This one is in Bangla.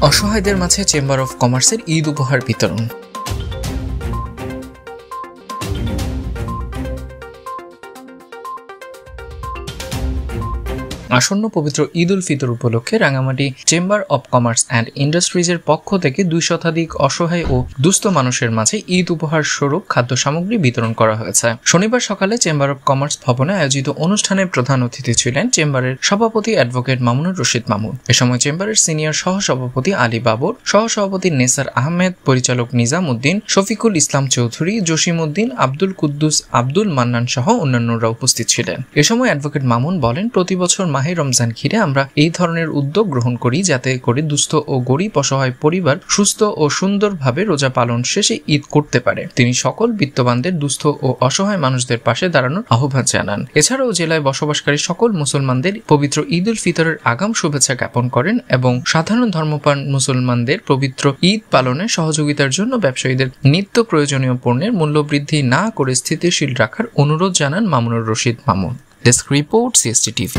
অসহায়দের মাঝে চেম্বার অফ কমার্সের ঈদ উপহার বিতরণ। আসন্ন পবিত্র ঈদ উল ফিতর উপলক্ষে Rangamati chamber of commerce and ইন্ডাস্ট্রিজের পক্ষ থেকে 2 শতাধিক অসহায় ও দুস্থ মানুষের মাঝে ঈদ উপহার স্বরূপ খাদ্য সামগ্রী বিতরণ করা হয়েছে। শনিবার সকালে চেম্বার অব কমার্স ভবনে আয়োজিত অনুষ্ঠানে প্রধান অতিথি ছিলেন চেম্বারের সভাপতি অ্যাডভোকেট মামুনুর রশিদ মামুন। এ সময় চেম্বারের সিনিয়র সহসভাপতি আলী বাবর, সহসভাপতি নেসার আহমেদ, পরিচালক নিজাম উদ্দিন, শফিকুল ইসলাম চৌধুরী, জসিম উদ্দিন, আব্দুল কুদ্দুস, আব্দুল মান্নান সহ অন্যান্যরা উপস্থিত ছিলেন। এ সময় অ্যাডভোকেট মামুন বলেন, প্রতি বছর মাহে রমজান ঘিরে আমরা এই ধরনের উদ্যোগ গ্রহণ করি যাতে করে দুস্থ ও গরিব অসহায় পরিবার সুস্থ ও সুন্দরভাবে রোজা পালন শেষে ঈদ করতে পারে। তিনি সকল বিত্তবানদের দুস্থ ও অসহায় মানুষদের পাশে দাঁড়ানোর আহ্বান জানান। এছাড়াও জেলায় বসবাসকারী সকল মুসলমানদের পবিত্র ঈদ উল ফিতরের আগাম শুভেচ্ছা জ্ঞাপন করেন এবং সাধারণ ধর্মপ্রাণ মুসলমানদের পবিত্র ঈদ পালনে সহযোগিতার জন্য ব্যবসায়ীদের নিত্য প্রয়োজনীয় পণ্যের মূল্য বৃদ্ধি না করে স্থিতিশীল রাখার অনুরোধ জানান Mamunur Rashid Mamun. Desk report, CST TV।